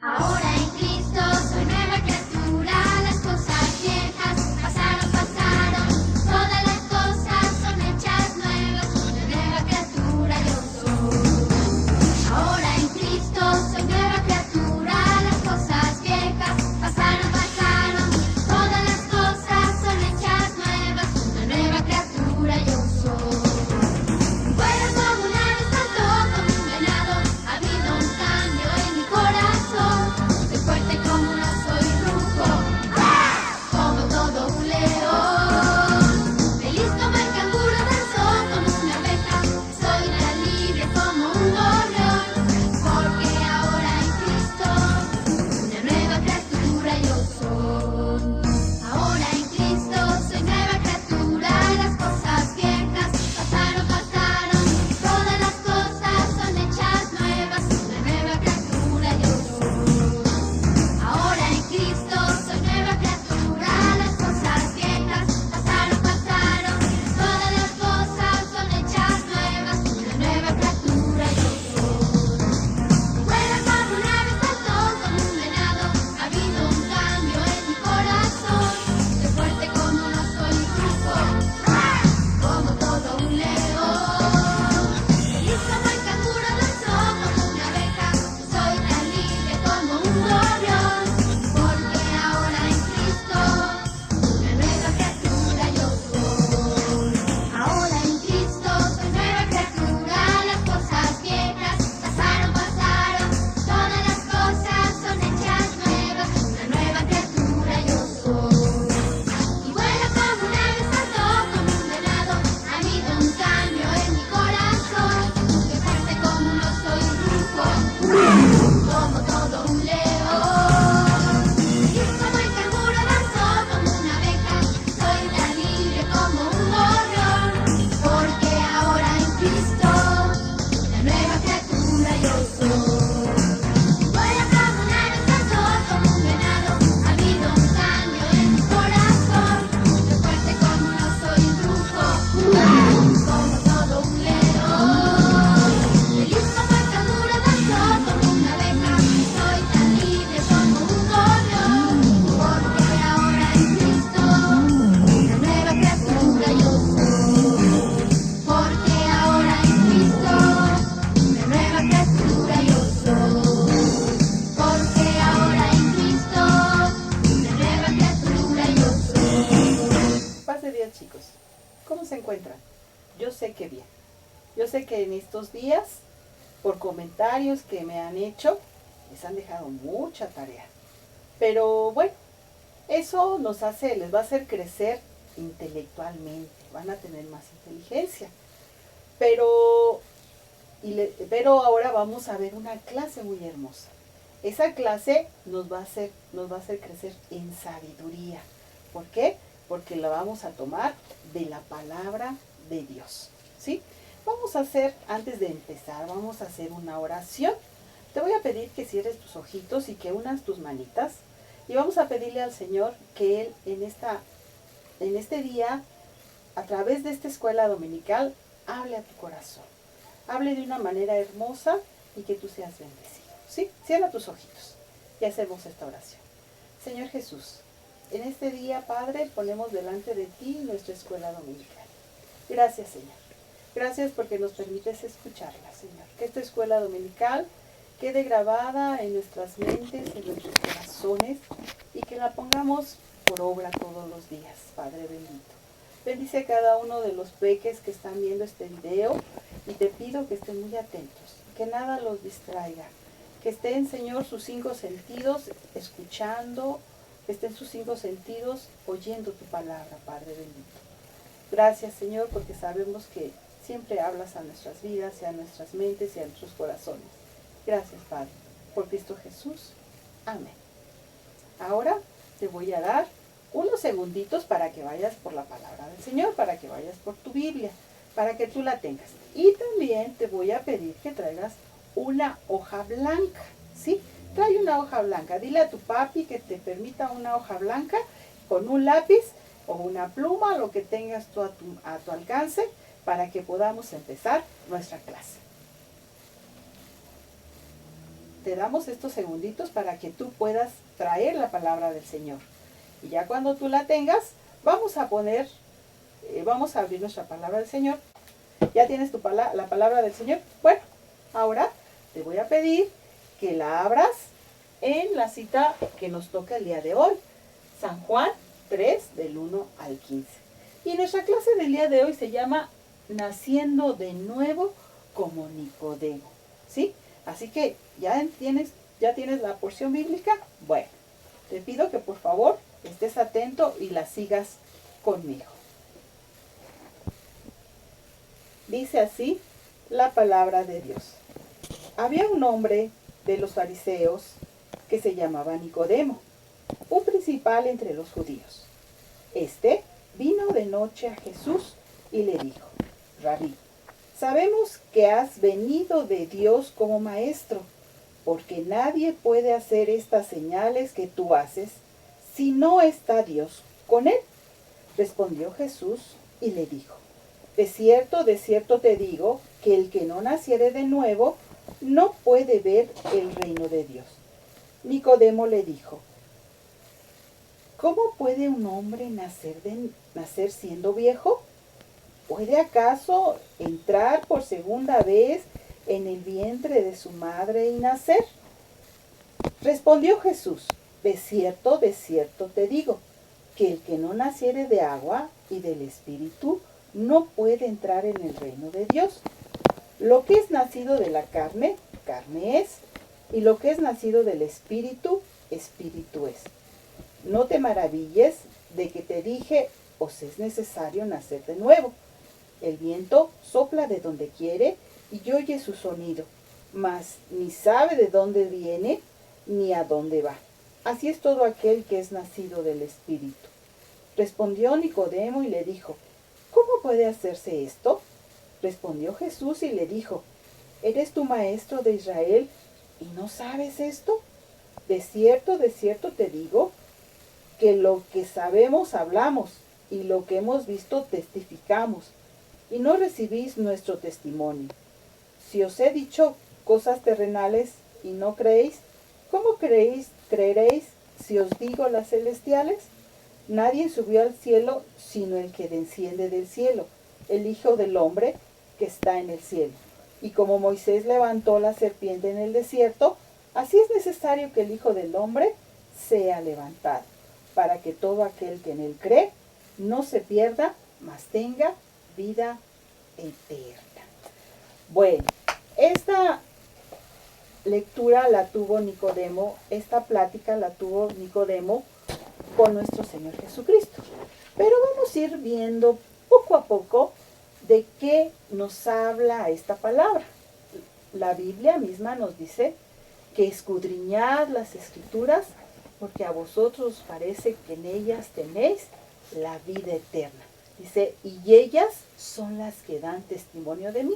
Ahora en Cristo soy nueva criatura, las cosas viejas pasaron, pasaron, todas las cosas son hechas nuevas, una nueva criatura yo soy. Ahora en Cristo soy nueva criatura, las cosas viejas pasaron, pasaron, todas las cosas son hechas nuevas, una nueva criatura yo soy. Fuera como una vez saltó como un venado, ha habido un cambio en mi corazón. Soy fuerte como un oso y rujo, como todo un león. Feliz como el canguro, danzo como una abeja, soy tan libre como un gorrión. Porque ahora en Cristo una nueva criatura yo soy. Ahora en Cristo soy nueva criatura, las cosas viejas pasaron, pasaron, todas las cosas son hechas nuevas, una nueva criatura yo soy. Ahora en Cristo soy nueva criatura, las cosas viejas pasaron, pasaron, todas las cosas son hechas nuevas, una nueva criatura yo soy. Fuera como una vez saltó como un venado, ha habido un cambio en mi corazón. Soy fuerte como un oso y rujo, como todo un león. Feliz como el canguro, danzo como una abeja, soy tan libre como un gorrión. Porque ahora en Cristo una nueva criatura yo soy. Ahora en Cristo soy nueva criatura, las cosas viejas pasaron, pasaron, todas las cosas son hechas nuevas, una nueva criatura yo soy. Y vuelo como un ave, salto como un venado, ha habido un cambio en mi corazón. Soy fuerte como un oso y rujo, como todo un león. Feliz como el canguro, danzo como una abeja, soy tan libre como un gorrión. Porque ahora en Cristo una nueva criatura yo soy. Vuelo como un ave, salto como un venado, ha habido un cambio en mi corazón. Soy fuerte como un oso y rujo, como todo un león. Feliz como el canguro, danzo como una abeja, soy tan libre como un gorrión. Porque ahora en Cristo una nueva criatura yo soy. Porque ahora en Cristo una nueva criatura yo soy. Porque ahora en Cristo una nueva criatura yo soy. Paz de Dios, chicos. ¿Cómo se encuentran? Yo sé que bien. Yo sé que en estos días, por comentarios que me han hecho, les han dejado mucha tarea. Pero bueno, eso les va a hacer crecer intelectualmente. Van a tener más inteligencia. Pero ahora vamos a ver una clase muy hermosa. Esa clase nos va a hacer crecer en sabiduría. ¿Por qué? Porque la vamos a tomar de la palabra de Dios, ¿sí? Antes de empezar, vamos a hacer una oración. Te voy a pedir que cierres tus ojitos y que unas tus manitas. Y vamos a pedirle al Señor que Él en este día, a través de esta escuela dominical, hable a tu corazón. Hable de una manera hermosa y que tú seas bendecido, ¿sí? Cierra tus ojitos y hacemos esta oración. Señor Jesús, en este día, Padre, ponemos delante de ti nuestra escuela dominical. Gracias, Señor. Gracias porque nos permites escucharla, Señor. Que esta escuela dominical quede grabada en nuestras mentes, en nuestros corazones y que la pongamos por obra todos los días, Padre bendito. Bendice a cada uno de los peques que están viendo este video y te pido que estén muy atentos, que nada los distraiga, que estén, Señor, sus 5 sentidos escuchando, que estén sus 5 sentidos oyendo tu palabra, Padre bendito. Gracias, Señor, porque sabemos que siempre hablas a nuestras vidas y a nuestras mentes y a nuestros corazones. Gracias, Padre, por Cristo Jesús. Amén. Ahora te voy a dar unos segunditos para que vayas por la palabra del Señor, para que vayas por tu Biblia, para que tú la tengas. Y también te voy a pedir que traigas una hoja blanca, ¿sí? Trae una hoja blanca. Dile a tu papi que te permita una hoja blanca con un lápiz o una pluma, lo que tengas tú a tu alcance, para que podamos empezar nuestra clase. te damos estos segunditos para que tú puedas traer la palabra del Señor. Y ya cuando tú la tengas, vamos a abrir nuestra palabra del Señor. ¿Ya tienes la palabra del Señor? Bueno, ahora te voy a pedir que la abras en la cita que nos toca el día de hoy. San Juan 3, del 1 al 15. Y nuestra clase del día de hoy se llama Naciendo de nuevo como Nicodemo. ¿Sí? Así que ya tienes la porción bíblica. Bueno, te pido que por favor estés atento y la sigas conmigo. Dice así la palabra de Dios. Había un hombre de los fariseos que se llamaba Nicodemo, un principal entre los judíos. Este vino de noche a Jesús y le dijo: Rabí, sabemos que has venido de Dios como maestro, porque nadie puede hacer estas señales que tú haces si no está Dios con él. Respondió Jesús y le dijo: de cierto te digo, que el que no naciere de nuevo no puede ver el reino de Dios. Nicodemo le dijo: ¿cómo puede un hombre nacer siendo viejo? ¿Puede acaso entrar por segunda vez en el vientre de su madre y nacer? Respondió Jesús: de cierto te digo, que el que no naciere de agua y del Espíritu no puede entrar en el reino de Dios. Lo que es nacido de la carne, carne es, y lo que es nacido del Espíritu, Espíritu es. No te maravilles de que te dije, os es necesario nacer de nuevo. El viento sopla de donde quiere y oye su sonido, mas ni sabe de dónde viene ni a dónde va. Así es todo aquel que es nacido del Espíritu. Respondió Nicodemo y le dijo: ¿cómo puede hacerse esto? Respondió Jesús y le dijo: ¿eres tú maestro de Israel y no sabes esto? De cierto te digo, que lo que sabemos hablamos y lo que hemos visto testificamos, y no recibís nuestro testimonio. Si os he dicho cosas terrenales y no creéis, ¿cómo creeréis si os digo las celestiales? Nadie subió al cielo sino el que desciende del cielo, el Hijo del Hombre que está en el cielo. Y como Moisés levantó la serpiente en el desierto, así es necesario que el Hijo del Hombre sea levantado, para que todo aquel que en él cree no se pierda, mas tenga vida eterna. Bueno, esta lectura la tuvo Nicodemo, esta plática la tuvo Nicodemo con nuestro Señor Jesucristo. Pero vamos a ir viendo poco a poco de qué nos habla esta palabra. La Biblia misma nos dice que escudriñad las Escrituras, porque a vosotros parece que en ellas tenéis la vida eterna. Dice, y ellas son las que dan testimonio de mí.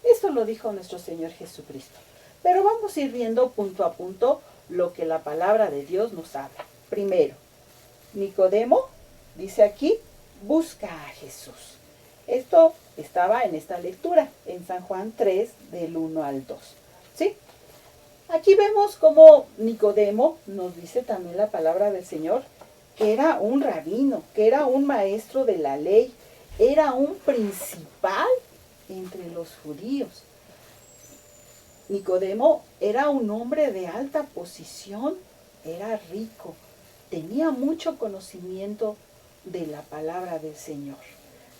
Esto lo dijo nuestro Señor Jesucristo. Pero vamos a ir viendo punto a punto lo que la palabra de Dios nos habla. Primero, Nicodemo, dice aquí, busca a Jesús. Esto estaba en esta lectura, en San Juan 3, del 1 al 2. ¿Sí? Aquí vemos cómo Nicodemo, nos dice también la palabra del Señor, que era un rabino, que era un maestro de la ley, era un principal entre los judíos. Nicodemo era un hombre de alta posición, era rico, tenía mucho conocimiento de la palabra del Señor.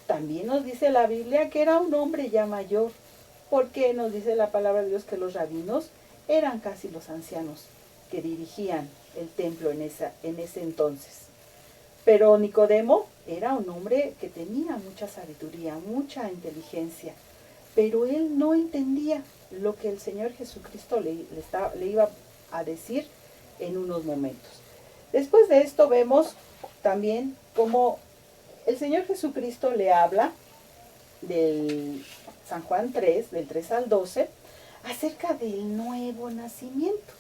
También nos dice la Biblia que era un hombre ya mayor, porque nos dice la palabra de Dios que los rabinos eran casi los ancianos que dirigían el templo en ese entonces. Pero Nicodemo era un hombre que tenía mucha sabiduría, mucha inteligencia, pero él no entendía lo que el Señor Jesucristo le iba a decir en unos momentos. Después de esto vemos también cómo el Señor Jesucristo le habla del San Juan 3, del 3 al 12, acerca del nuevo nacimiento.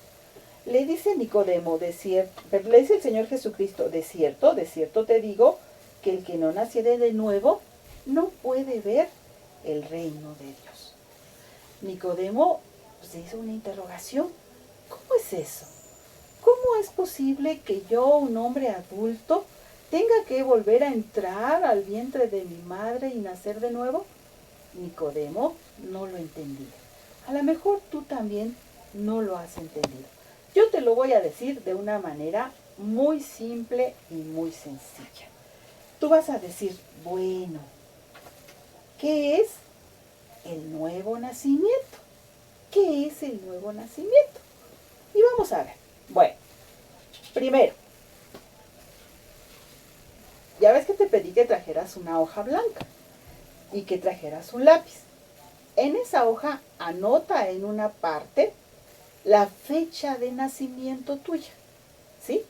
Le dice Nicodemo, le dice el Señor Jesucristo, de cierto te digo, que el que no naciere de nuevo no puede ver el reino de Dios. Nicodemo se hizo una interrogación. ¿Cómo es eso? ¿Cómo es posible que yo, un hombre adulto, tenga que volver a entrar al vientre de mi madre y nacer de nuevo? Nicodemo no lo entendía. A lo mejor tú también no lo has entendido. Yo te lo voy a decir de una manera muy simple y muy sencilla. Tú vas a decir, bueno, ¿qué es el nuevo nacimiento? ¿Qué es el nuevo nacimiento? Y vamos a ver. Bueno, primero, ya ves que te pedí que trajeras una hoja blanca y que trajeras un lápiz. En esa hoja anota en una parte la fecha de nacimiento tuya, ¿sí?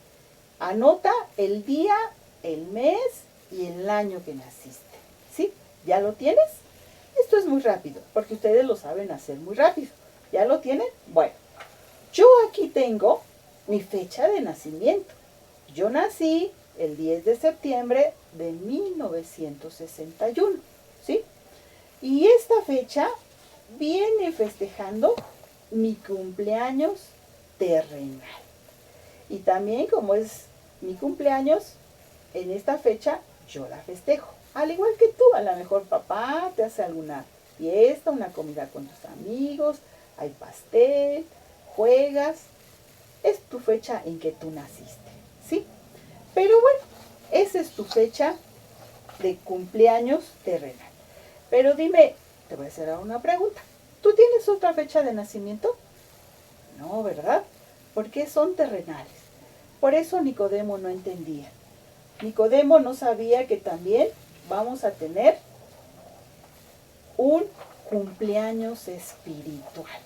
Anota el día, el mes y el año que naciste, ¿sí? ¿Ya lo tienes? Esto es muy rápido, porque ustedes lo saben hacer muy rápido. ¿Ya lo tienen? Bueno, yo aquí tengo mi fecha de nacimiento. Yo nací el 10 de septiembre de 1961, ¿sí? Y esta fecha viene festejando mi cumpleaños terrenal. Y también como es mi cumpleaños, en esta fecha yo la festejo. Al igual que tú, a lo mejor papá te hace alguna fiesta, una comida con tus amigos, hay pastel, juegas. Es tu fecha en que tú naciste, ¿sí? Pero bueno, esa es tu fecha de cumpleaños terrenal. Pero dime, te voy a hacer una pregunta. ¿Tú tienes otra fecha de nacimiento? No, ¿verdad? Porque son terrenales. Por eso Nicodemo no entendía. Nicodemo no sabía que también vamos a tener un cumpleaños espiritual.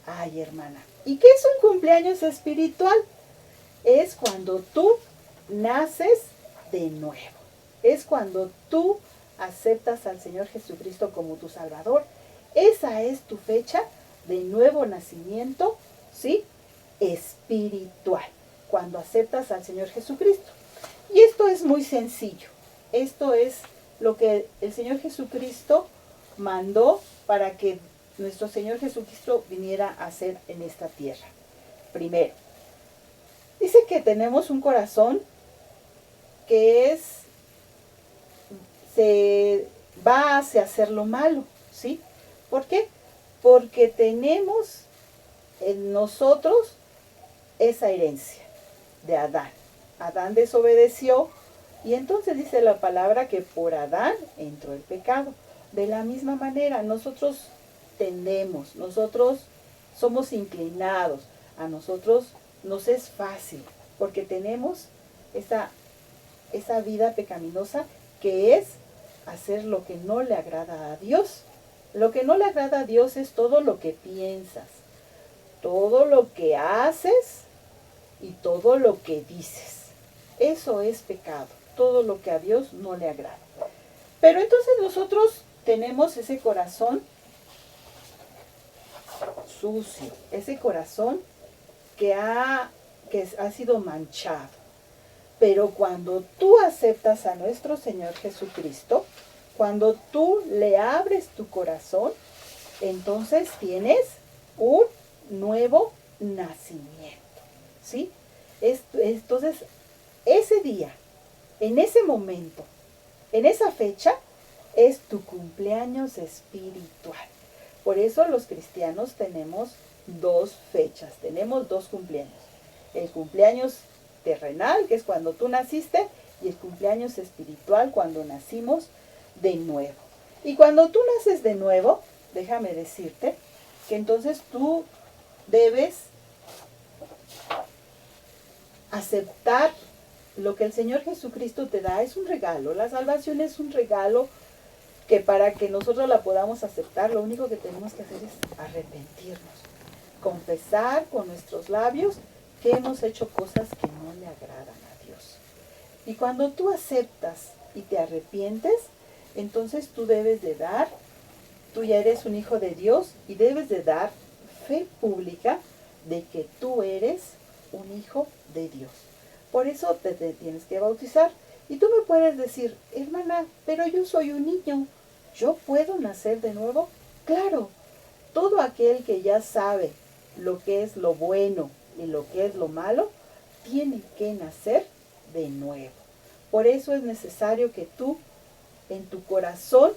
Ay, hermana, ¿y qué es un cumpleaños espiritual? Es cuando tú naces de nuevo. Es cuando tú aceptas al Señor Jesucristo como tu Salvador. Esa es tu fecha de nuevo nacimiento, ¿sí? Espiritual. Cuando aceptas al Señor Jesucristo. Y esto es muy sencillo. Esto es lo que el Señor Jesucristo mandó para que nuestro Señor Jesucristo viniera a hacer en esta tierra. Primero, dice que tenemos un corazón que se va hacia hacer lo malo, ¿sí? ¿Por qué? Porque tenemos en nosotros esa herencia de Adán. Adán desobedeció y entonces dice la palabra que por Adán entró el pecado. De la misma manera, nosotros tendemos, nosotros somos inclinados, a nosotros nos es fácil, porque tenemos esa vida pecaminosa que es hacer lo que no le agrada a Dios. Lo que no le agrada a Dios es todo lo que piensas, todo lo que haces y todo lo que dices. Eso es pecado, todo lo que a Dios no le agrada. Pero entonces nosotros tenemos ese corazón sucio, ese corazón que ha sido manchado. Pero cuando tú aceptas a nuestro Señor Jesucristo, cuando tú le abres tu corazón, entonces tienes un nuevo nacimiento, ¿sí? Entonces, ese día, en ese momento, en esa fecha, es tu cumpleaños espiritual. Por eso los cristianos tenemos dos fechas, tenemos dos cumpleaños. El cumpleaños terrenal, que es cuando tú naciste, y el cumpleaños espiritual, cuando nacimos de nuevo. Y cuando tú naces de nuevo, déjame decirte que entonces tú debes aceptar lo que el Señor Jesucristo te da. Es un regalo, la salvación es un regalo que para que nosotros la podamos aceptar, lo único que tenemos que hacer es arrepentirnos, confesar con nuestros labios que hemos hecho cosas que no le agradan a Dios. Y cuando tú aceptas y te arrepientes, entonces tú debes de dar, tú ya eres un hijo de Dios y debes de dar fe pública de que tú eres un hijo de Dios. Por eso te tienes que bautizar. Y tú me puedes decir, hermana, pero yo soy un niño, ¿yo puedo nacer de nuevo? Claro, todo aquel que ya sabe lo que es lo bueno y lo que es lo malo, tiene que nacer de nuevo. Por eso es necesario que tú, en tu corazón,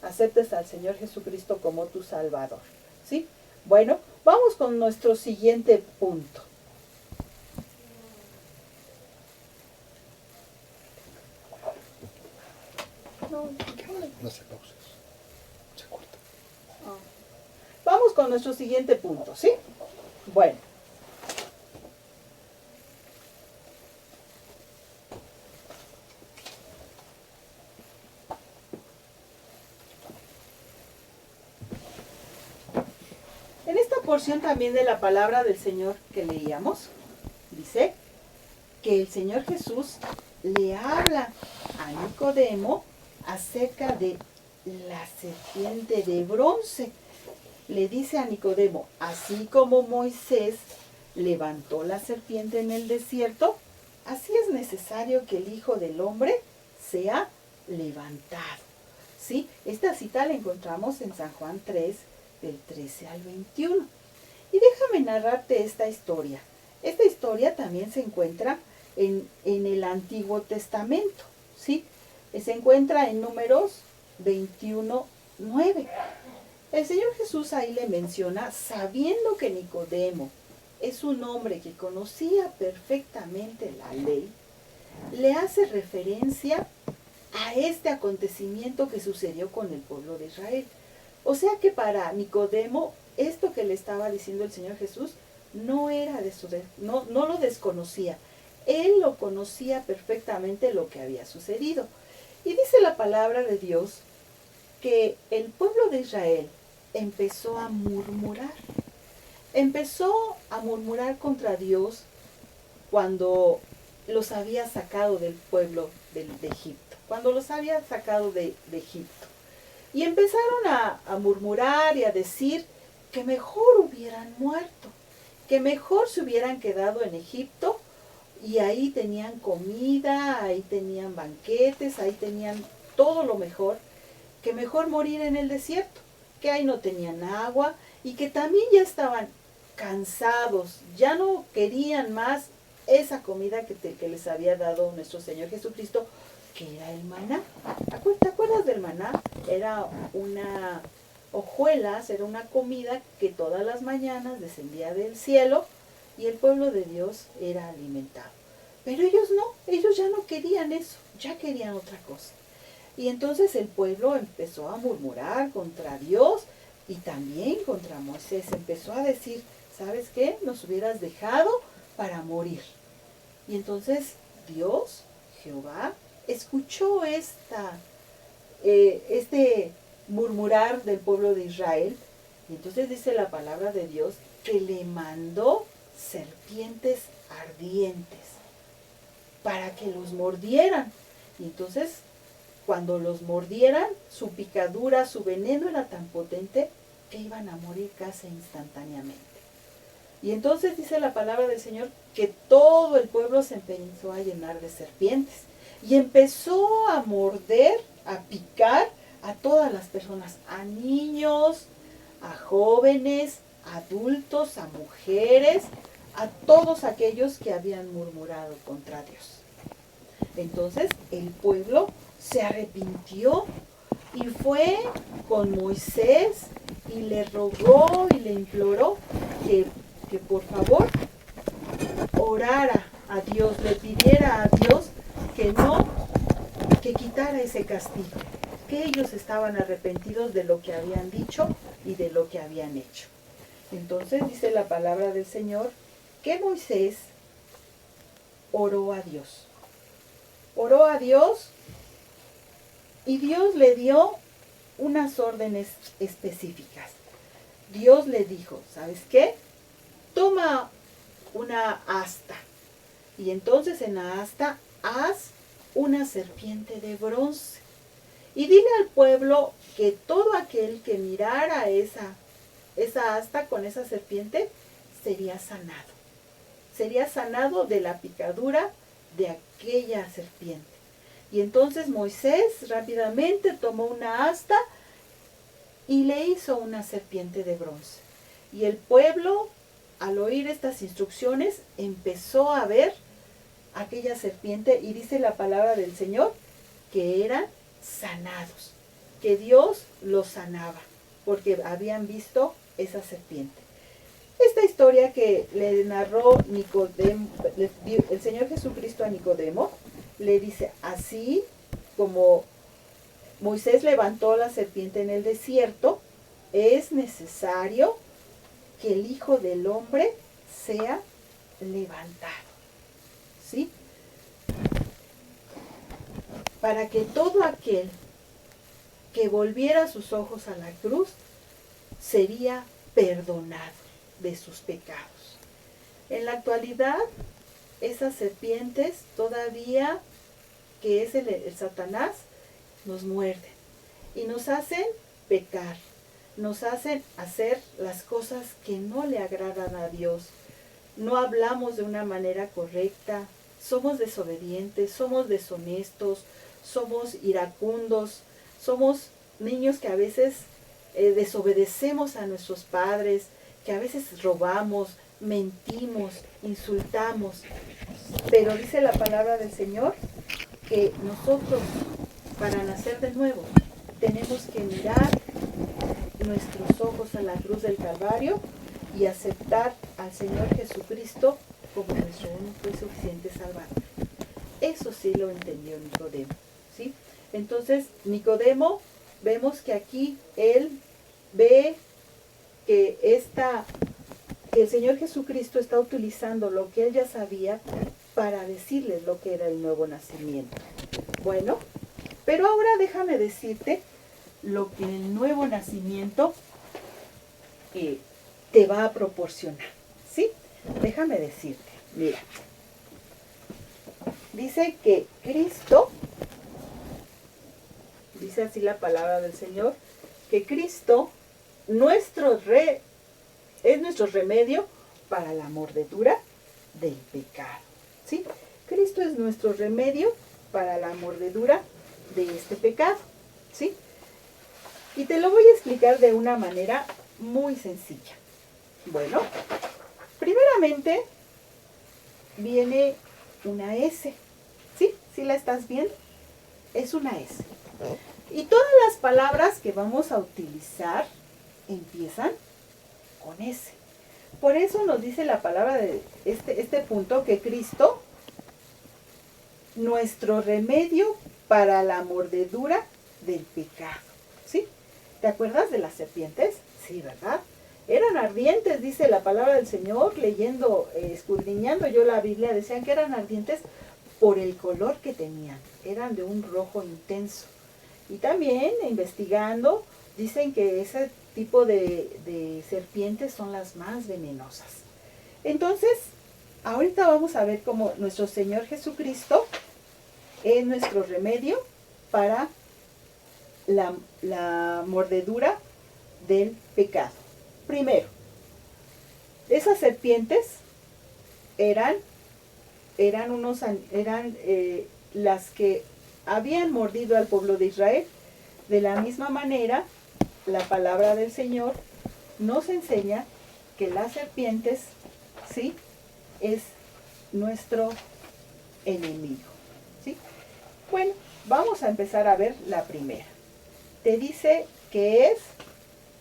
aceptes al Señor Jesucristo como tu Salvador. ¿Sí? Bueno, vamos con nuestro siguiente punto. No se pauses. Se corta. Vamos con nuestro siguiente punto, ¿sí? Bueno. En esta porción también de la palabra del Señor que leíamos, dice que el Señor Jesús le habla a Nicodemo acerca de la serpiente de bronce. Le dice a Nicodemo, así como Moisés levantó la serpiente en el desierto, así es necesario que el Hijo del Hombre sea levantado. ¿Sí? Esta cita la encontramos en San Juan 3, del 13 al 21. Y déjame narrarte esta historia. Esta historia también se encuentra en el Antiguo Testamento, ¿sí? Se encuentra en Números 21, 9. El Señor Jesús ahí le menciona, sabiendo que Nicodemo es un hombre que conocía perfectamente la ley, le hace referencia a este acontecimiento que sucedió con el pueblo de Israel. O sea que para Nicodemo, esto que le estaba diciendo el Señor Jesús no era no lo desconocía. Él lo conocía perfectamente lo que había sucedido. Y dice la palabra de Dios que el pueblo de Israel empezó a murmurar. Empezó a murmurar contra Dios cuando los había sacado del pueblo de Egipto. Cuando los había sacado de Egipto. Y empezaron a murmurar y a decir que mejor hubieran muerto, que mejor se hubieran quedado en Egipto y ahí tenían comida, ahí tenían banquetes, ahí tenían todo lo mejor, que mejor morir en el desierto, que ahí no tenían agua y que también ya estaban cansados, ya no querían más esa comida que les había dado nuestro Señor Jesucristo, que era el maná. ¿Te acuerdas del maná? Era una hojuelas, era una comida que todas las mañanas descendía del cielo y el pueblo de Dios era alimentado. Pero ellos no, ellos ya no querían eso, ya querían otra cosa. Y entonces el pueblo empezó a murmurar contra Dios y también contra Moisés. Empezó a decir, ¿sabes qué? Nos hubieras dejado para morir. Y entonces Dios, Jehová, escuchó este murmurar del pueblo de Israel. Y entonces dice la palabra de Dios que le mandó serpientes ardientes para que los mordieran. Y entonces, cuando los mordieran, su picadura, su veneno era tan potente que iban a morir casi instantáneamente. Y entonces dice la palabra del Señor que todo el pueblo se empezó a llenar de serpientes y empezó a morder, a picar a todas las personas, a niños, a jóvenes, a adultos, a mujeres, a todos aquellos que habían murmurado contra Dios. Entonces el pueblo se arrepintió y fue con Moisés y le rogó y le imploró que por favor orara a Dios, le pidiera a Dios que quitara ese castigo, que ellos estaban arrepentidos de lo que habían dicho y de lo que habían hecho. Entonces dice la palabra del Señor que Moisés oró a Dios y Dios le dio unas órdenes específicas. Dios le dijo, ¿sabes qué? Toma una asta y entonces en la asta haz una serpiente de bronce y dile al pueblo que todo aquel que mirara esa asta con esa serpiente sería sanado de la picadura de aquella serpiente. Y entonces Moisés rápidamente tomó una asta y le hizo una serpiente de bronce. Y el pueblo al oír estas instrucciones, empezó a ver aquella serpiente y dice la palabra del Señor que eran sanados, que Dios los sanaba, porque habían visto esa serpiente. Esta historia que le narró Nicodemo, el Señor Jesucristo a Nicodemo, le dice, así como Moisés levantó la serpiente en el desierto, es necesario que el Hijo del Hombre sea levantado. ¿Sí? Para que todo aquel que volviera sus ojos a la cruz sería perdonado de sus pecados. En la actualidad, esas serpientes todavía, que es el Satanás, nos muerden y nos hacen pecar, nos hacen hacer las cosas que no le agradan a Dios. No hablamos de una manera correcta, somos desobedientes, somos deshonestos, somos iracundos, somos niños que a veces desobedecemos a nuestros padres, que a veces robamos, mentimos, insultamos. Pero dice la palabra del Señor que nosotros, para nacer de nuevo, tenemos que mirar nuestros ojos a la cruz del Calvario y aceptar al Señor Jesucristo como nuestro único y suficiente Salvador. Eso sí lo entendió Nicodemo, ¿sí? Entonces, Nicodemo, vemos que aquí él ve que el Señor Jesucristo está utilizando lo que él ya sabía para decirles lo que era el nuevo nacimiento. Bueno, pero ahora déjame decirte lo que el nuevo nacimiento te va a proporcionar, ¿sí? Déjame decirte, mira, dice que Cristo, dice así la palabra del Señor, que Cristo es nuestro remedio para la mordedura del pecado, ¿sí? Cristo es nuestro remedio para la mordedura de este pecado, ¿sí? Y te lo voy a explicar de una manera muy sencilla. Bueno, primeramente viene una S, ¿sí? ¿Sí la estás viendo? Es una S. Y todas las palabras que vamos a utilizar empiezan con S. Por eso nos dice la palabra de este punto que Cristo, nuestro remedio para la mordedura del pecado, ¿sí? ¿Te acuerdas de las serpientes? Sí, ¿verdad? Eran ardientes, dice la palabra del Señor, leyendo, escudriñando yo la Biblia, decían que eran ardientes por el color que tenían, eran de un rojo intenso. Y también, investigando, dicen que ese tipo de serpientes son las más venenosas. Entonces, ahorita vamos a ver cómo nuestro Señor Jesucristo es nuestro remedio para la mordedura del pecado. Primero, esas serpientes eran las que habían mordido al pueblo de Israel. De la misma manera, la palabra del Señor nos enseña que las serpientes, ¿sí?, es nuestro enemigo, ¿sí? Bueno, vamos a empezar a ver la primera. Te dice que es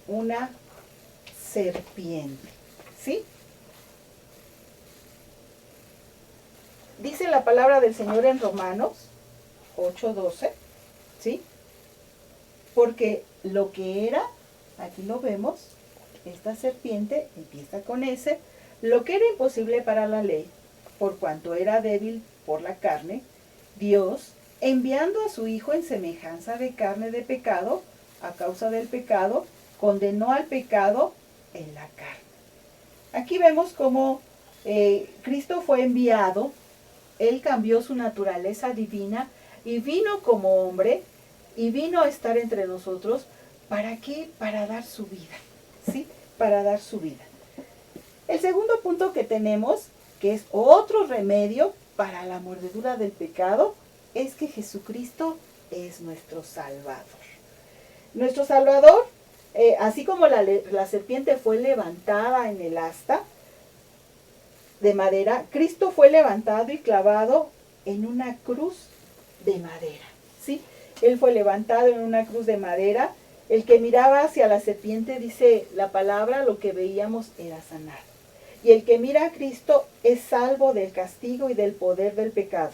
una serpiente, ¿sí? Dice la palabra del Señor en Romanos 8:12, ¿sí? Porque lo que era, aquí lo vemos, esta serpiente empieza con S, lo que era imposible para la ley, por cuanto era débil por la carne, Dios, enviando a su Hijo en semejanza de carne de pecado, a causa del pecado, condenó al pecado en la carne. Aquí vemos cómo Cristo fue enviado, Él cambió su naturaleza divina y vino como hombre y vino a estar entre nosotros. ¿Para qué? Para dar su vida, ¿sí? Para dar su vida. El segundo punto que tenemos, que es otro remedio para la mordedura del pecado, es que Jesucristo es nuestro Salvador. Nuestro Salvador, así como la serpiente fue levantada en el asta, de madera, Cristo fue levantado y clavado en una cruz de madera, ¿sí? Él fue levantado en una cruz de madera. El que miraba hacia la serpiente, dice la palabra, lo que veíamos era sanado. Y el que mira a Cristo es salvo del castigo y del poder del pecado.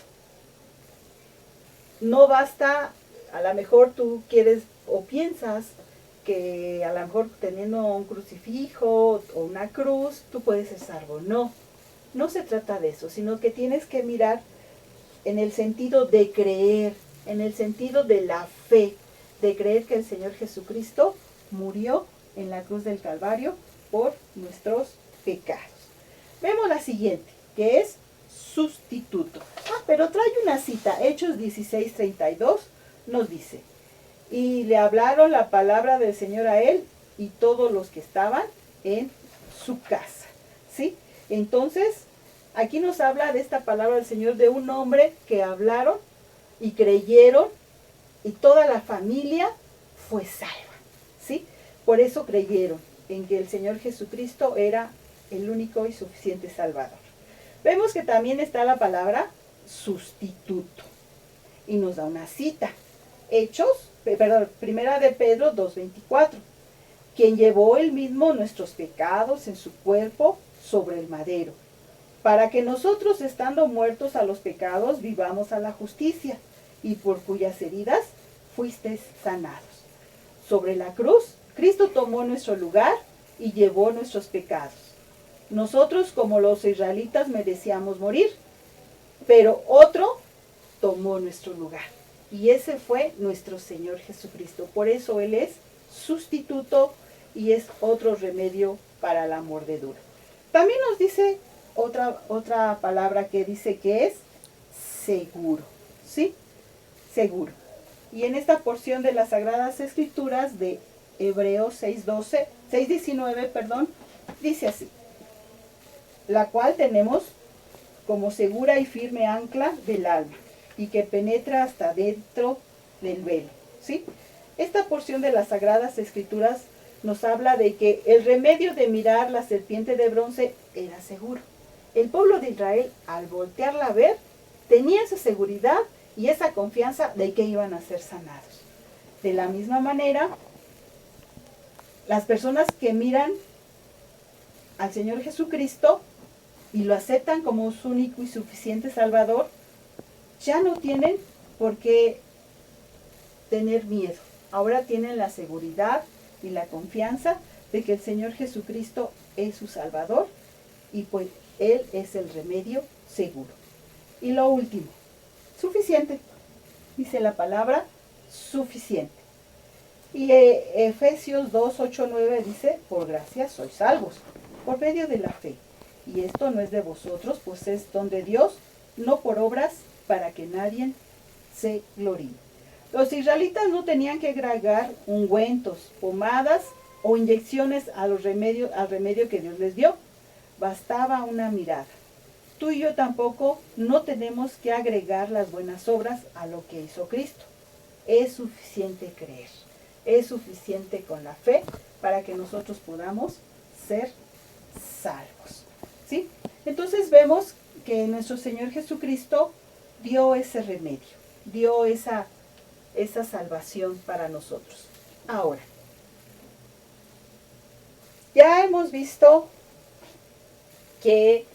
No basta, a lo mejor tú quieres o piensas que a lo mejor teniendo un crucifijo o una cruz, tú puedes ser salvo. No, no se trata de eso, sino que tienes que mirar en el sentido de creer, en el sentido de la fe, de creer que el Señor Jesucristo murió en la cruz del Calvario por nuestros pecados. Vemos la siguiente, que es sustituto. Pero trae una cita, Hechos 16:32, nos dice: y le hablaron la palabra del Señor a él y todos los que estaban en su casa. ¿Sí? Entonces, aquí nos habla de esta palabra del Señor, de un hombre que hablaron y creyeron y toda la familia fue salva. ¿Sí? Por eso creyeron en que el Señor Jesucristo era el único y suficiente Salvador. Vemos que también está la palabra sustituto y nos da una cita. Primera de Pedro 2:24, quien llevó él mismo nuestros pecados en su cuerpo sobre el madero, para que nosotros, estando muertos a los pecados, vivamos a la justicia, y por cuyas heridas fuisteis sanados. Sobre la cruz, Cristo tomó nuestro lugar y llevó nuestros pecados. Nosotros, como los israelitas, merecíamos morir, pero otro tomó nuestro lugar. Y ese fue nuestro Señor Jesucristo. Por eso Él es sustituto y es otro remedio para la mordedura. También nos dice otra palabra que dice que es seguro. ¿Sí? Seguro. Y en esta porción de las Sagradas Escrituras de Hebreos 6:19, dice así: la cual tenemos como segura y firme ancla del alma, y que penetra hasta dentro del velo. ¿Sí? Esta porción de las Sagradas Escrituras nos habla de que el remedio de mirar la serpiente de bronce era seguro. El pueblo de Israel, al voltearla a ver, tenía esa seguridad y esa confianza de que iban a ser sanados. De la misma manera, las personas que miran al Señor Jesucristo y lo aceptan como su único y suficiente Salvador, ya no tienen por qué tener miedo. Ahora tienen la seguridad y la confianza de que el Señor Jesucristo es su Salvador y pues Él es el remedio seguro. Y lo último, suficiente. Dice la palabra suficiente. Y Efesios 2:8-9 dice: por gracia sois salvos, por medio de la fe. Y esto no es de vosotros, pues es don de Dios, no por obras, para que nadie se gloríe. Los israelitas no tenían que agregar ungüentos, pomadas o inyecciones al remedio que Dios les dio. Bastaba una mirada. Tú y yo tampoco no tenemos que agregar las buenas obras a lo que hizo Cristo. Es suficiente creer. Es suficiente con la fe para que nosotros podamos ser salvos. ¿Sí? Entonces vemos que nuestro Señor Jesucristo dio ese remedio, dio esa salvación para nosotros. Ahora, ya hemos visto que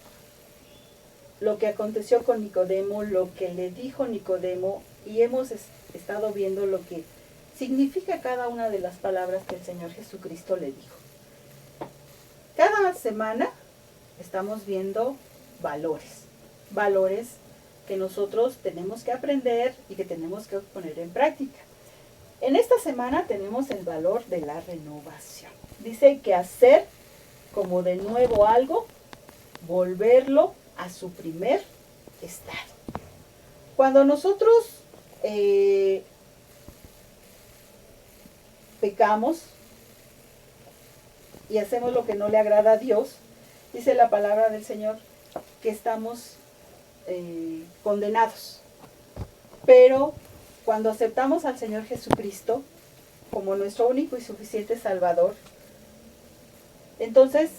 lo que aconteció con Nicodemo, lo que le dijo Nicodemo, y hemos estado viendo lo que significa cada una de las palabras que el Señor Jesucristo le dijo. Cada semana estamos viendo valores que nosotros tenemos que aprender y que tenemos que poner en práctica. En esta semana tenemos el valor de la renovación. Dice que hacer como de nuevo algo, volverlo a su primer estado. Cuando nosotros pecamos y hacemos lo que no le agrada a Dios, dice la palabra del Señor que estamos condenados. Pero cuando aceptamos al Señor Jesucristo como nuestro único y suficiente Salvador, entonces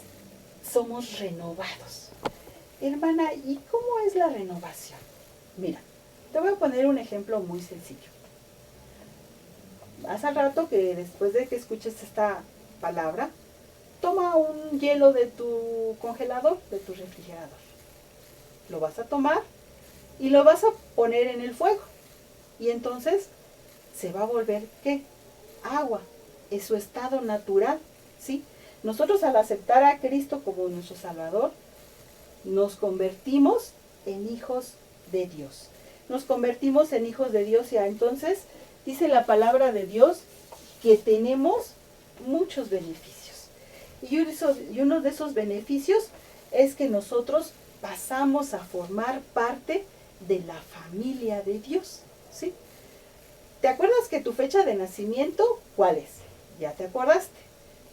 somos renovados. Hermana, ¿y cómo es la renovación? Mira, te voy a poner un ejemplo muy sencillo. Haz al rato que después de que escuches esta palabra, toma un hielo de tu congelador, de tu refrigerador. Lo vas a tomar y lo vas a poner en el fuego. Y entonces se va a volver, ¿qué? Agua. Es su estado natural, ¿sí? Nosotros al aceptar a Cristo como nuestro Salvador, nos convertimos en hijos de Dios. Nos convertimos en hijos de Dios y entonces dice la palabra de Dios que tenemos muchos beneficios. Y uno de esos beneficios es que nosotros pasamos a formar parte de la familia de Dios, ¿sí? ¿Te acuerdas que tu fecha de nacimiento, cuál es? Ya te acordaste.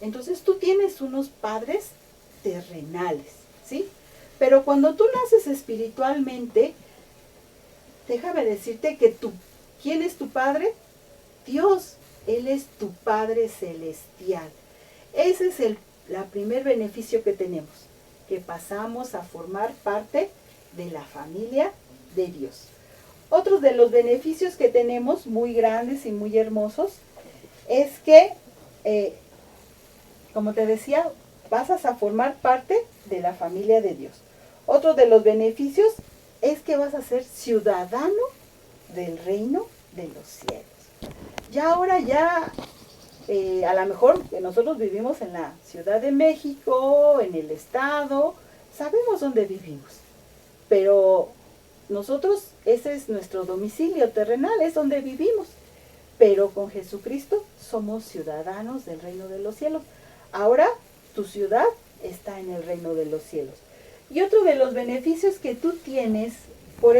Entonces tú tienes unos padres terrenales, ¿sí? Pero cuando tú naces espiritualmente, déjame decirte que ¿quién es tu padre? Dios. Él es tu Padre celestial. Ese es el primer beneficio que tenemos, que pasamos a formar parte de la familia de Dios. Otro de los beneficios que tenemos, muy grandes y muy hermosos, es que, como te decía, pasas a formar parte de la familia de Dios. Otro de los beneficios es que vas a ser ciudadano del reino de los cielos. Ahora a lo mejor que nosotros vivimos en la Ciudad de México, en el estado, sabemos dónde vivimos, pero nosotros, ese es nuestro domicilio terrenal, es donde vivimos, pero con Jesucristo somos ciudadanos del reino de los cielos. Ahora tu ciudad está en el reino de los cielos. Y otro de los beneficios que tú tienes por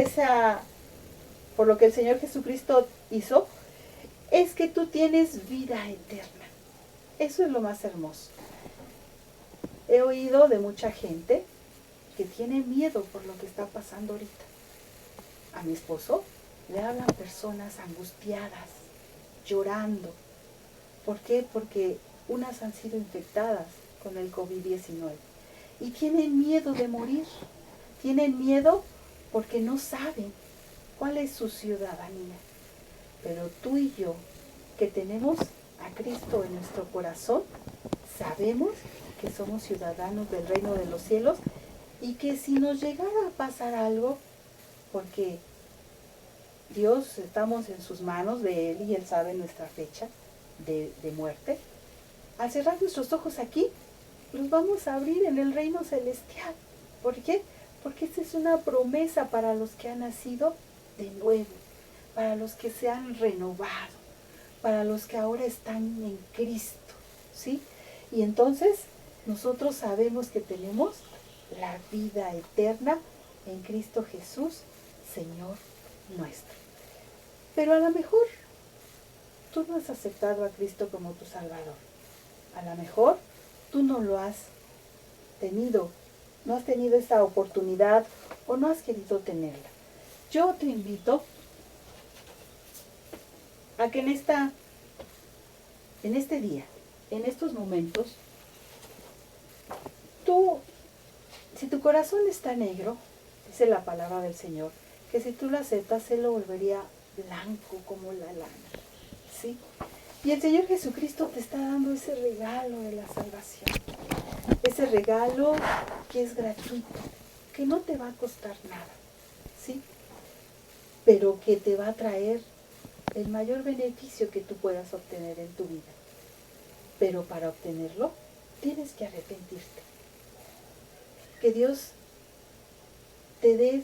lo que el Señor Jesucristo hizo, es que tú tienes vida eterna. Eso es lo más hermoso. He oído de mucha gente que tiene miedo por lo que está pasando ahorita. A mi esposo le hablan personas angustiadas, llorando. ¿Por qué? Porque unas han sido infectadas con el COVID-19 y tienen miedo de morir. Tienen miedo porque no saben cuál es su ciudadanía. Pero tú y yo, que tenemos a Cristo en nuestro corazón, sabemos que somos ciudadanos del reino de los cielos y que si nos llegara a pasar algo, porque Dios, estamos en sus manos de Él y Él sabe nuestra fecha de muerte, al cerrar nuestros ojos aquí, los vamos a abrir en el reino celestial. ¿Por qué? Porque esta es una promesa para los que han nacido de nuevo, para los que se han renovado, para los que ahora están en Cristo, ¿sí? Y entonces nosotros sabemos que tenemos la vida eterna en Cristo Jesús, Señor nuestro. Pero a lo mejor tú no has aceptado a Cristo como tu Salvador. A lo mejor tú no lo has tenido, no has tenido esa oportunidad o no has querido tenerla. Yo te invito a que en este día, en estos momentos, si tu corazón está negro, dice la palabra del Señor, que si tú lo aceptas, Él lo volvería blanco como la lana, ¿sí? Y el Señor Jesucristo te está dando ese regalo de la salvación, ese regalo que es gratuito, que no te va a costar nada, ¿sí? Pero que te va a traer el mayor beneficio que tú puedas obtener en tu vida. Pero para obtenerlo, tienes que arrepentirte. Que Dios te dé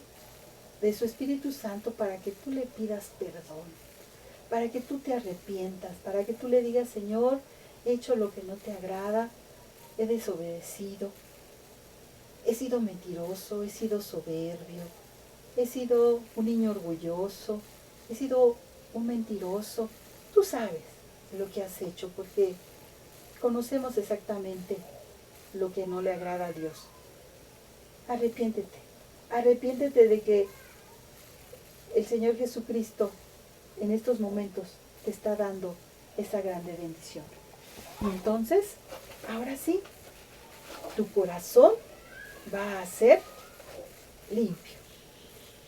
de su Espíritu Santo para que tú le pidas perdón, para que tú te arrepientas, para que tú le digas, Señor, he hecho lo que no te agrada, he desobedecido, he sido mentiroso, he sido soberbio, he sido un niño orgulloso, he sido un mentiroso. Tú sabes lo que has hecho porque conocemos exactamente lo que no le agrada a Dios. Arrepiéntete de que el Señor Jesucristo en estos momentos te está dando esa grande bendición. Y entonces, ahora sí, tu corazón va a ser limpio.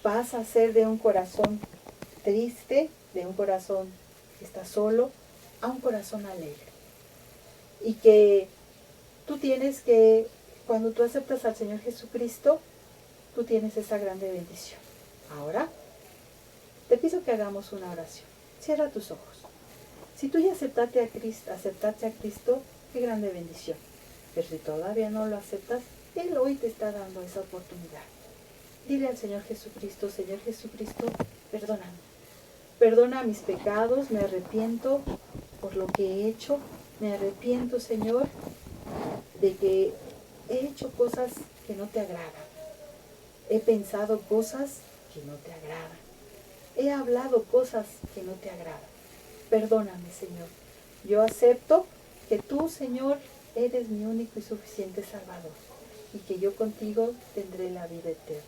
Vas a ser de un corazón triste, de un corazón que está solo, a un corazón alegre. Y que tú tienes que, cuando tú aceptas al Señor Jesucristo, tú tienes esa grande bendición. Ahora, te pido que hagamos una oración. Cierra tus ojos. Si tú ya aceptaste a Cristo, qué grande bendición. Pero si todavía no lo aceptas, Él hoy te está dando esa oportunidad. Dile al Señor Jesucristo, Señor Jesucristo, perdóname. Perdona mis pecados, me arrepiento por lo que he hecho. Me arrepiento, Señor, de que he hecho cosas que no te agradan. He pensado cosas que no te agradan. He hablado cosas que no te agradan. Perdóname, Señor. Yo acepto que tú, Señor, eres mi único y suficiente Salvador y que yo contigo tendré la vida eterna.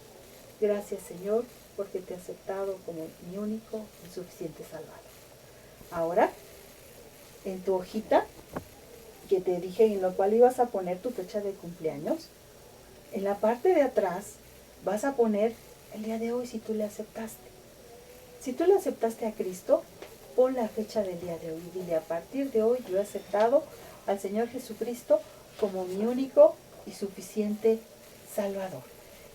Gracias, Señor, porque te he aceptado como mi único y suficiente Salvador. Ahora, en tu hojita que te dije, en lo cual ibas a poner tu fecha de cumpleaños, en la parte de atrás vas a poner el día de hoy si tú le aceptaste. Si tú le aceptaste a Cristo, pon la fecha del día de hoy. Dile, a partir de hoy yo he aceptado al Señor Jesucristo como mi único y suficiente Salvador.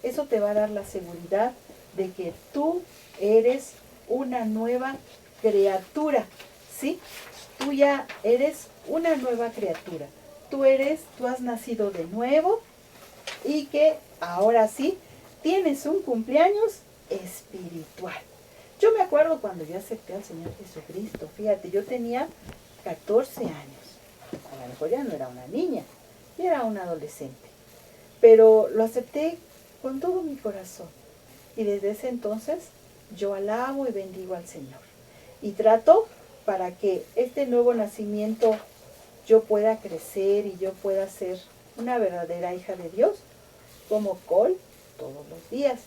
Eso te va a dar la seguridad de que tú eres una nueva criatura, ¿sí? Tú ya eres una nueva criatura. Tú has nacido de nuevo y que ahora sí tienes un cumpleaños espiritual. Yo me acuerdo cuando yo acepté al Señor Jesucristo, fíjate, yo tenía 14 años. A lo mejor ya no era una niña, ya era una adolescente. Pero lo acepté con todo mi corazón. Y desde ese entonces yo alabo y bendigo al Señor. Y trato para que este nuevo nacimiento yo pueda crecer y yo pueda ser una verdadera hija de Dios, como col todos los días.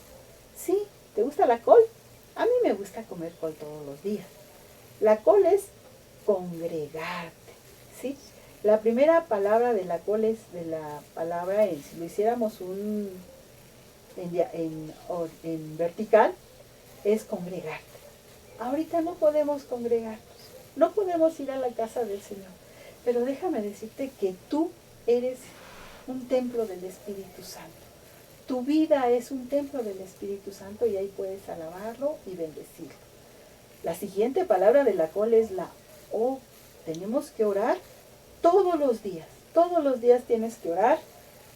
¿Sí? ¿Te gusta la col? A mí me gusta comer col todos los días. La col es congregarte, ¿sí? La primera palabra de la col es de la palabra, si lo hiciéramos en vertical, es congregarte. Ahorita no podemos congregarnos, no podemos ir a la casa del Señor, pero déjame decirte que tú eres un templo del Espíritu Santo. Tu vida es un templo del Espíritu Santo y ahí puedes alabarlo y bendecirlo. La siguiente palabra de la col es la O. Tenemos que orar todos los días. Todos los días tienes que orar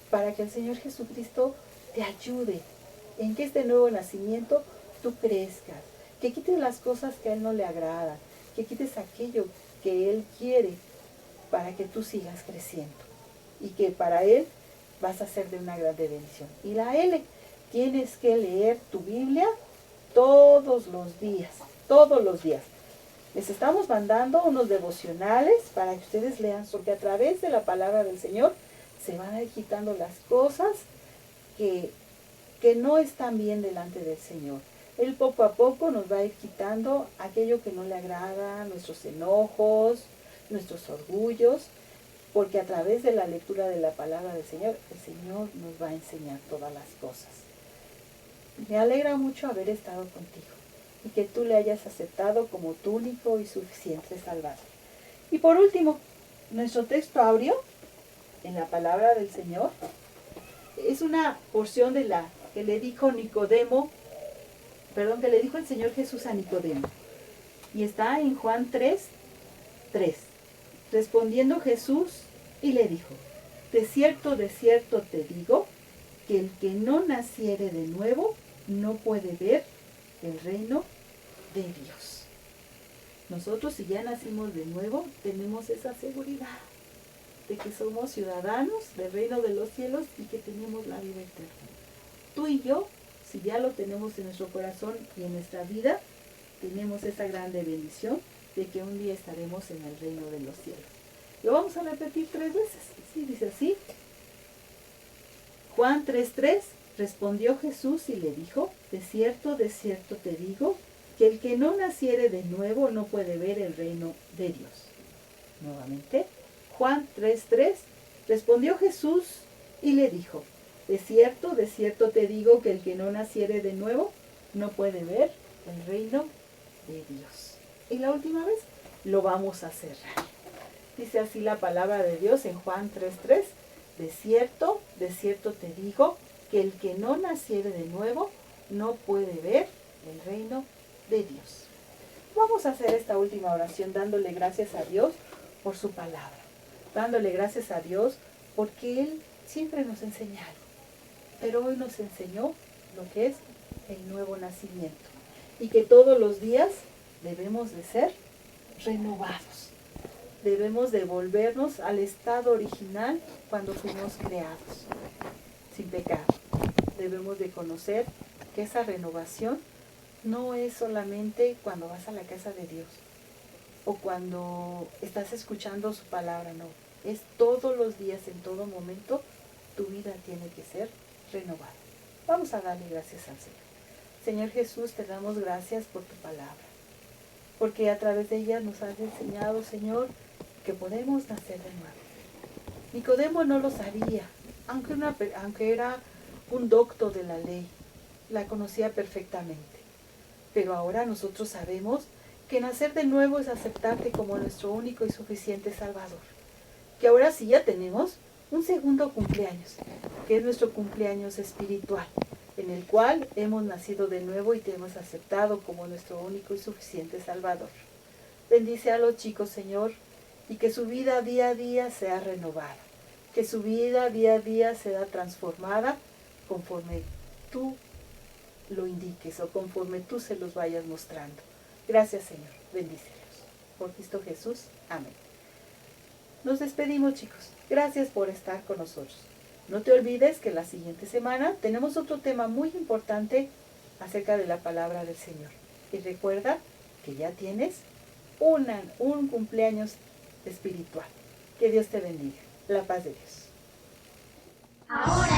para que el Señor Jesucristo te ayude en que este nuevo nacimiento tú crezcas, que quites las cosas que a Él no le agradan, que quites aquello que Él quiere para que tú sigas creciendo y que para Él vas a ser de una grande bendición. Y la L, tienes que leer tu Biblia todos los días, todos los días. Les estamos mandando unos devocionales para que ustedes lean, porque a través de la palabra del Señor se van a ir quitando las cosas que no están bien delante del Señor. Él poco a poco nos va a ir quitando aquello que no le agrada, nuestros enojos, nuestros orgullos, porque a través de la lectura de la palabra del Señor, el Señor nos va a enseñar todas las cosas. Me alegra mucho haber estado contigo y que tú le hayas aceptado como tu único y suficiente Salvador. Y por último, nuestro texto áureo en la palabra del Señor es una porción de la que le dijo que le dijo el Señor Jesús a Nicodemo. Y está en Juan 3:3. Respondiendo Jesús y le dijo, de cierto te digo, que el que no naciere de nuevo no puede ver el reino de Dios. Nosotros, si ya nacimos de nuevo, tenemos esa seguridad de que somos ciudadanos del reino de los cielos y que tenemos la vida eterna. Tú y yo, si ya lo tenemos en nuestro corazón y en nuestra vida, tenemos esa grande bendición de que un día estaremos en el reino de los cielos. Lo vamos a repetir 3 veces. Sí, dice así. Juan 3:3, respondió Jesús y le dijo, de cierto te digo, que el que no naciere de nuevo no puede ver el reino de Dios. Nuevamente, Juan 3:3, respondió Jesús y le dijo, de cierto te digo que el que no naciere de nuevo no puede ver el reino de Dios. Y la última vez lo vamos a cerrar. Dice así la palabra de Dios en Juan 3:3. De cierto te digo que el que no naciere de nuevo no puede ver el reino de Dios. Vamos a hacer esta última oración dándole gracias a Dios por su palabra. Dándole gracias a Dios porque Él siempre nos enseña algo. Pero hoy nos enseñó lo que es el nuevo nacimiento. Y que todos los días debemos de ser renovados. Debemos de volvernos al estado original cuando fuimos creados, sin pecado. Debemos de conocer que esa renovación no es solamente cuando vas a la casa de Dios o cuando estás escuchando su palabra, no. Es todos los días, en todo momento, tu vida tiene que ser renovada. Vamos a darle gracias al Señor. Señor Jesús, te damos gracias por tu palabra, porque a través de ella nos has enseñado, Señor, que podemos nacer de nuevo. Nicodemo no lo sabía, aunque era un docto de la ley, la conocía perfectamente. Pero ahora nosotros sabemos que nacer de nuevo es aceptarte como nuestro único y suficiente Salvador. Que ahora sí ya tenemos un segundo cumpleaños, que es nuestro cumpleaños espiritual, en el cual hemos nacido de nuevo y te hemos aceptado como nuestro único y suficiente Salvador. Bendice a los chicos, Señor, y que su vida día a día sea renovada, que su vida día a día sea transformada conforme tú lo indiques o conforme tú se los vayas mostrando. Gracias, Señor. Bendícelos. Por Cristo Jesús. Amén. Nos despedimos, chicos. Gracias por estar con nosotros. No te olvides que la siguiente semana tenemos otro tema muy importante acerca de la palabra del Señor. Y recuerda que ya tienes un cumpleaños espiritual. Que Dios te bendiga. La paz de Dios. Ahora